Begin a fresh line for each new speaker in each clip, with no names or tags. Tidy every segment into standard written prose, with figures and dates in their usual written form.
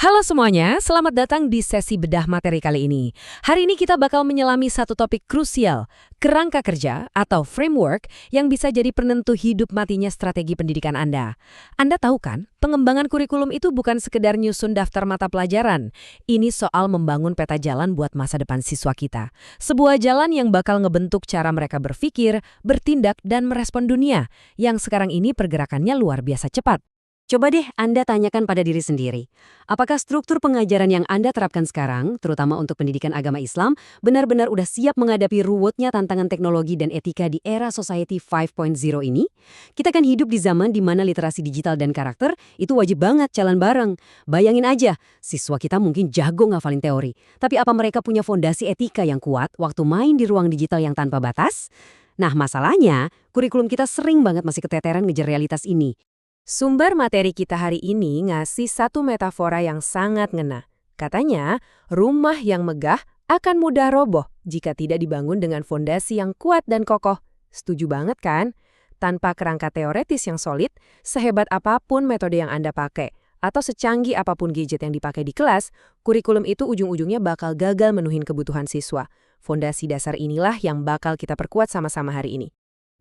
Halo semuanya, selamat datang di sesi bedah materi kali ini. Hari ini kita bakal menyelami satu topik krusial, kerangka kerja atau framework yang bisa jadi penentu hidup matinya strategi pendidikan Anda. Anda tahu kan, pengembangan kurikulum itu bukan sekedar nyusun daftar mata pelajaran. Ini soal membangun peta jalan buat masa depan siswa kita. Sebuah jalan yang bakal ngebentuk cara mereka berpikir, bertindak, dan merespon dunia, yang sekarang ini pergerakannya luar biasa cepat.
Coba deh Anda tanyakan pada diri sendiri, apakah struktur pengajaran yang Anda terapkan sekarang, terutama untuk pendidikan agama Islam, benar-benar udah siap menghadapi ruwetnya tantangan teknologi dan etika di era Society 5.0 ini? Kita kan hidup di zaman di mana literasi digital dan karakter itu wajib banget jalan bareng. Bayangin aja, siswa kita mungkin jago ngafalin teori, tapi apa mereka punya fondasi etika yang kuat waktu main di ruang digital yang tanpa batas? Nah, masalahnya, kurikulum kita sering banget masih keteteran ngejar realitas ini.
Sumber materi kita hari ini ngasih satu metafora yang sangat ngena. Katanya, rumah yang megah akan mudah roboh jika tidak dibangun dengan fondasi yang kuat dan kokoh. Setuju banget kan? Tanpa kerangka teoretis yang solid, sehebat apapun metode yang Anda pakai, atau secanggih apapun gadget yang dipakai di kelas, kurikulum itu ujung-ujungnya bakal gagal menuhin kebutuhan siswa. Fondasi dasar inilah yang bakal kita perkuat sama-sama hari ini.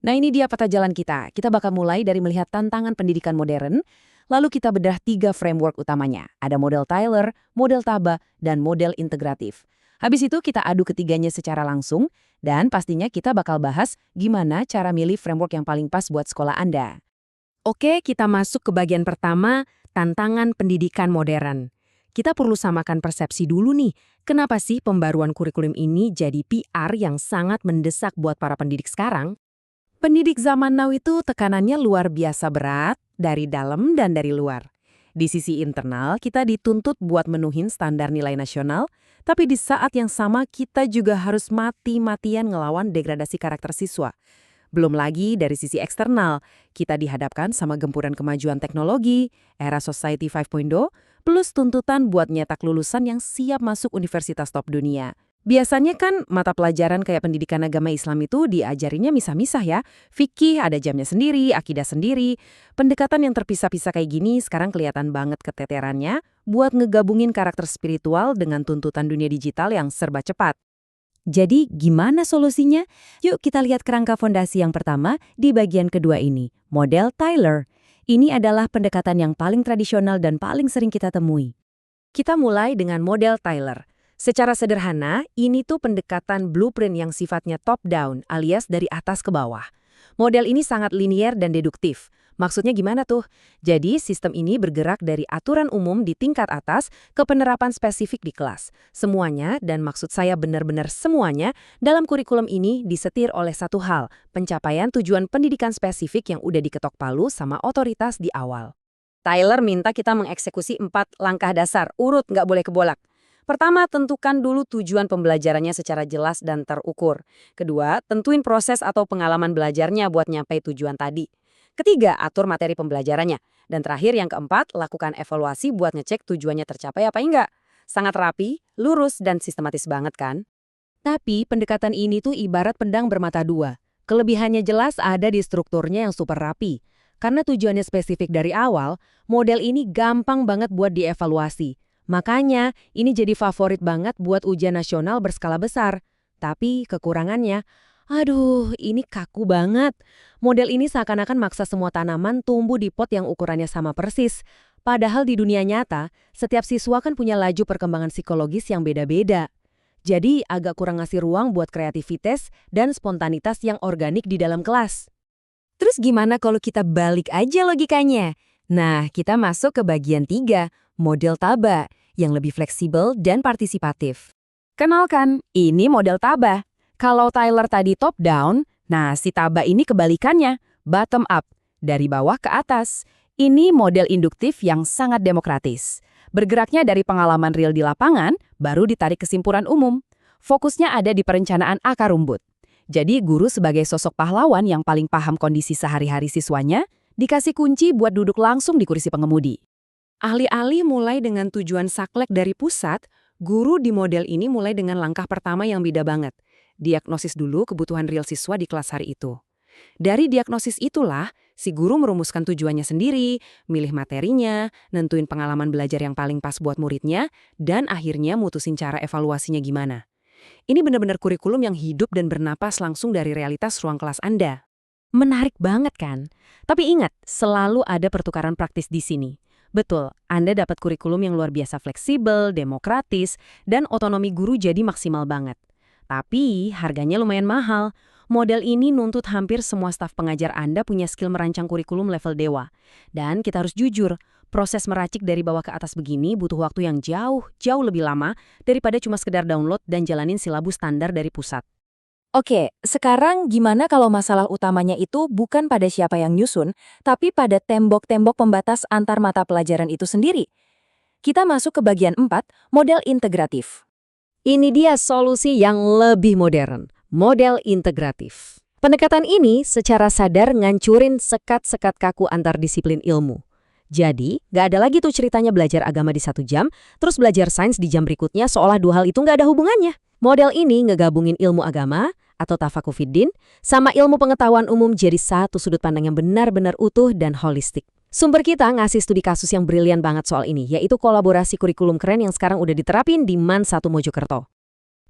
Nah, ini dia peta jalan kita. Kita bakal mulai dari melihat tantangan pendidikan modern, lalu kita bedah 3 framework utamanya. Ada model Tyler, model Taba, dan model integratif. Habis itu kita adu ketiganya secara langsung, dan pastinya kita bakal bahas gimana cara milih framework yang paling pas buat sekolah Anda. Oke, kita masuk ke bagian pertama, tantangan pendidikan modern. Kita perlu samakan persepsi dulu nih, kenapa sih pembaruan kurikulum ini jadi PR yang sangat mendesak buat para pendidik sekarang? Pendidik zaman now itu tekanannya luar biasa berat dari dalam dan dari luar. Di sisi internal, kita dituntut buat menuhin standar nilai nasional, tapi di saat yang sama kita juga harus mati-matian ngelawan degradasi karakter siswa. Belum lagi dari sisi eksternal, kita dihadapkan sama gempuran kemajuan teknologi, era Society 5.0, plus tuntutan buat nyetak lulusan yang siap masuk universitas top dunia. Biasanya kan mata pelajaran kayak pendidikan agama Islam itu diajarinya misah-misah ya. Fikih ada jamnya sendiri, akidah sendiri. Pendekatan yang terpisah-pisah kayak gini sekarang kelihatan banget keteterannya buat ngegabungin karakter spiritual dengan tuntutan dunia digital yang serba cepat.
Jadi, gimana solusinya? Yuk kita lihat kerangka fondasi yang pertama di bagian kedua ini, model Tyler. Ini adalah pendekatan yang paling tradisional dan paling sering kita temui.
Kita mulai dengan model Tyler. Secara sederhana, ini tuh pendekatan blueprint yang sifatnya top-down alias dari atas ke bawah. Model ini sangat linier dan deduktif. Maksudnya gimana tuh? Jadi, sistem ini bergerak dari aturan umum di tingkat atas ke penerapan spesifik di kelas. Semuanya, dan maksud saya benar-benar semuanya, dalam kurikulum ini disetir oleh satu hal, pencapaian tujuan pendidikan spesifik yang udah diketok palu sama otoritas di awal.
Tyler minta kita mengeksekusi 4 langkah dasar, urut nggak boleh kebolak. Pertama, tentukan dulu tujuan pembelajarannya secara jelas dan terukur. Kedua, tentuin proses atau pengalaman belajarnya buat nyampai tujuan tadi. Ketiga, atur materi pembelajarannya. Dan terakhir, yang keempat, lakukan evaluasi buat ngecek tujuannya tercapai apa enggak. Sangat rapi, lurus, dan sistematis banget kan?
Tapi pendekatan ini tuh ibarat pedang bermata dua. Kelebihannya jelas ada di strukturnya yang super rapi. Karena tujuannya spesifik dari awal, model ini gampang banget buat dievaluasi. Makanya, ini jadi favorit banget buat ujian nasional berskala besar. Tapi kekurangannya, aduh, ini kaku banget. Model ini seakan-akan maksa semua tanaman tumbuh di pot yang ukurannya sama persis. Padahal di dunia nyata, setiap siswa kan punya laju perkembangan psikologis yang beda-beda. Jadi, agak kurang ngasih ruang buat kreativitas dan spontanitas yang organik di dalam kelas.
Terus gimana kalau kita balik aja logikanya? Nah, kita masuk ke bagian 3, model Taba, yang lebih fleksibel dan partisipatif. Kenalkan, ini model Taba. Kalau Tyler tadi top down, nah si Taba ini kebalikannya, bottom up, dari bawah ke atas. Ini model induktif yang sangat demokratis. Bergeraknya dari pengalaman real di lapangan, baru ditarik kesimpulan umum. Fokusnya ada di perencanaan akar rumput. Jadi guru sebagai sosok pahlawan yang paling paham kondisi sehari-hari siswanya, dikasih kunci buat duduk langsung di kursi pengemudi.
Alih-alih mulai dengan tujuan saklek dari pusat, guru di model ini mulai dengan langkah pertama yang beda banget. Diagnosis dulu kebutuhan real siswa di kelas hari itu. Dari diagnosis itulah,
Si guru merumuskan tujuannya sendiri, milih materinya, nentuin pengalaman belajar yang paling pas buat muridnya, dan akhirnya mutusin cara evaluasinya gimana. Ini benar-benar kurikulum yang hidup dan bernapas langsung dari realitas ruang kelas Anda.
Menarik banget kan? Tapi ingat, selalu ada pertukaran praktis di sini. Betul, Anda dapat kurikulum yang luar biasa fleksibel, demokratis, dan otonomi guru jadi maksimal banget. Tapi harganya lumayan mahal. Model ini nuntut hampir semua staf pengajar Anda punya skill merancang kurikulum level dewa. Dan kita harus jujur, proses meracik dari bawah ke atas begini butuh waktu yang jauh lebih lama daripada cuma sekedar download dan jalanin silabus standar dari pusat.
Oke, sekarang gimana kalau masalah utamanya itu bukan pada siapa yang nyusun, tapi pada tembok-tembok pembatas antar mata pelajaran itu sendiri? Kita masuk ke bagian 4, model integratif.
Ini dia solusi yang lebih modern, model integratif. Pendekatan ini secara sadar ngancurin sekat-sekat kaku antar disiplin ilmu. Jadi, nggak ada lagi tuh ceritanya belajar agama di 1 jam, terus belajar sains di jam berikutnya seolah dua hal itu nggak ada hubungannya. Model ini ngegabungin ilmu agama atau tafakufiddin sama ilmu pengetahuan umum jadi satu sudut pandang yang benar-benar utuh dan holistik. Sumber kita ngasih studi kasus yang brilian banget soal ini, yaitu kolaborasi kurikulum keren yang sekarang udah diterapin di MAN 1 Mojokerto.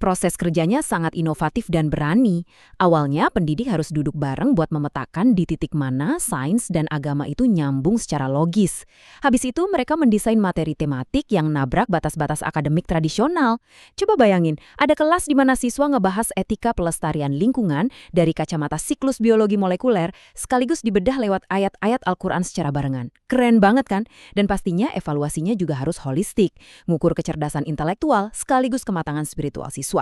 Proses kerjanya sangat inovatif dan berani. Awalnya, pendidik harus duduk bareng buat memetakan di titik mana sains dan agama itu nyambung secara logis. Habis itu, mereka mendesain materi tematik yang nabrak batas-batas akademik tradisional. Coba bayangin, ada kelas di mana siswa ngebahas etika pelestarian lingkungan dari kacamata siklus biologi molekuler, sekaligus dibedah lewat ayat-ayat Al-Quran secara barengan. Keren banget kan? Dan pastinya evaluasinya juga harus holistik, ngukur kecerdasan intelektual sekaligus kematangan spiritual siswa.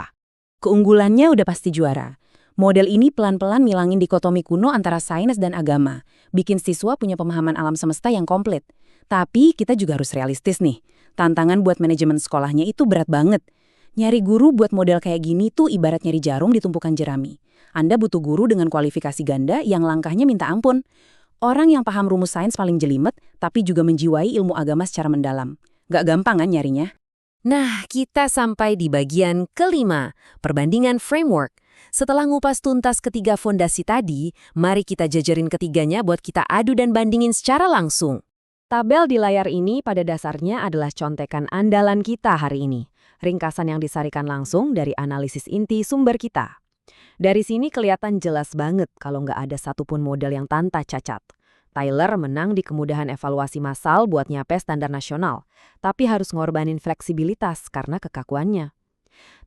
Keunggulannya udah pasti juara. Model ini pelan-pelan ngilangin dikotomi kuno antara sains dan agama, bikin siswa punya pemahaman alam semesta yang komplit. Tapi kita juga harus realistis nih. Tantangan buat manajemen sekolahnya itu berat banget. Nyari guru buat model kayak gini tuh ibarat nyari jarum di tumpukan jerami. Anda butuh guru dengan kualifikasi ganda yang langkahnya minta ampun. Orang yang paham rumus sains paling jelimet, tapi juga menjiwai ilmu agama secara mendalam. Gak gampang kan nyarinya?
Nah, kita sampai di bagian kelima, perbandingan framework. Setelah ngupas tuntas ketiga fondasi tadi, mari kita jajarin ketiganya buat kita adu dan bandingin secara langsung. Tabel di layar ini pada dasarnya adalah contekan andalan kita hari ini. Ringkasan yang disarikan langsung dari analisis inti sumber kita. Dari sini kelihatan jelas banget kalau nggak ada satupun model yang tanpa cacat. Tyler menang di kemudahan evaluasi massal buat nyampe standar nasional, tapi harus ngorbanin fleksibilitas karena kekakuannya.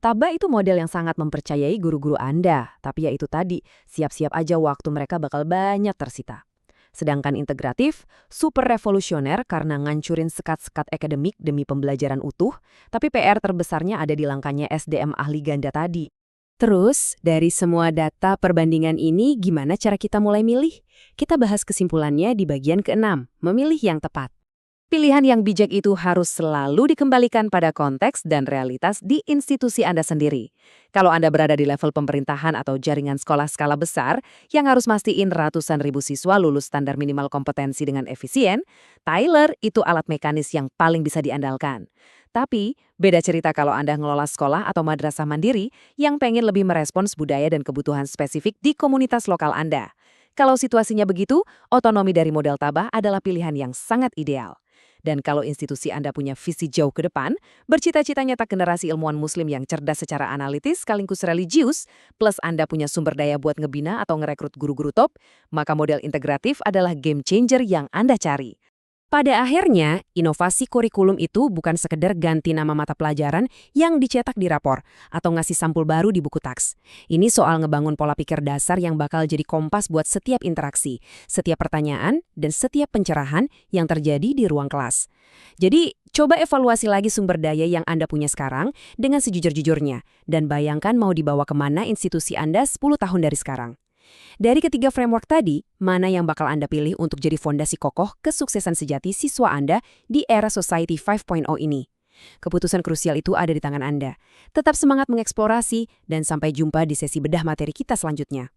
Taba itu model yang sangat mempercayai guru-guru Anda, tapi ya itu tadi, siap-siap aja waktu mereka bakal banyak tersita. Sedangkan integratif, super revolusioner karena ngancurin sekat-sekat akademik demi pembelajaran utuh, tapi PR terbesarnya ada di langkahnya SDM ahli ganda tadi. Terus, dari semua data perbandingan ini, gimana cara kita mulai milih? Kita bahas kesimpulannya di bagian ke-6, memilih yang tepat. Pilihan yang bijak itu harus selalu dikembalikan pada konteks dan realitas di institusi Anda sendiri. Kalau Anda berada di level pemerintahan atau jaringan sekolah skala besar yang harus mastiin ratusan ribu siswa lulus standar minimal kompetensi dengan efisien, Tyler itu alat mekanis yang paling bisa diandalkan. Tapi, beda cerita kalau Anda ngelola sekolah atau madrasah mandiri yang pengen lebih merespons budaya dan kebutuhan spesifik di komunitas lokal Anda. Kalau situasinya begitu, otonomi dari model Tabah adalah pilihan yang sangat ideal. Dan kalau institusi Anda punya visi jauh ke depan, bercita-cita nyata generasi ilmuwan muslim yang cerdas secara analitis sekaligus religius, plus Anda punya sumber daya buat ngebina atau ngerekrut guru-guru top, maka model integratif adalah game changer yang Anda cari. Pada akhirnya, inovasi kurikulum itu bukan sekedar ganti nama mata pelajaran yang dicetak di rapor atau ngasih sampul baru di buku teks. Ini soal ngebangun pola pikir dasar yang bakal jadi kompas buat setiap interaksi, setiap pertanyaan, dan setiap pencerahan yang terjadi di ruang kelas. Jadi, coba evaluasi lagi sumber daya yang Anda punya sekarang dengan sejujur-jujurnya, dan bayangkan mau dibawa kemana institusi Anda 10 tahun dari sekarang. Dari ketiga framework tadi, mana yang bakal Anda pilih untuk jadi fondasi kokoh kesuksesan sejati siswa Anda di era Society 5.0 ini? Keputusan krusial itu ada di tangan Anda. Tetap semangat mengeksplorasi dan sampai jumpa di sesi bedah materi kita selanjutnya.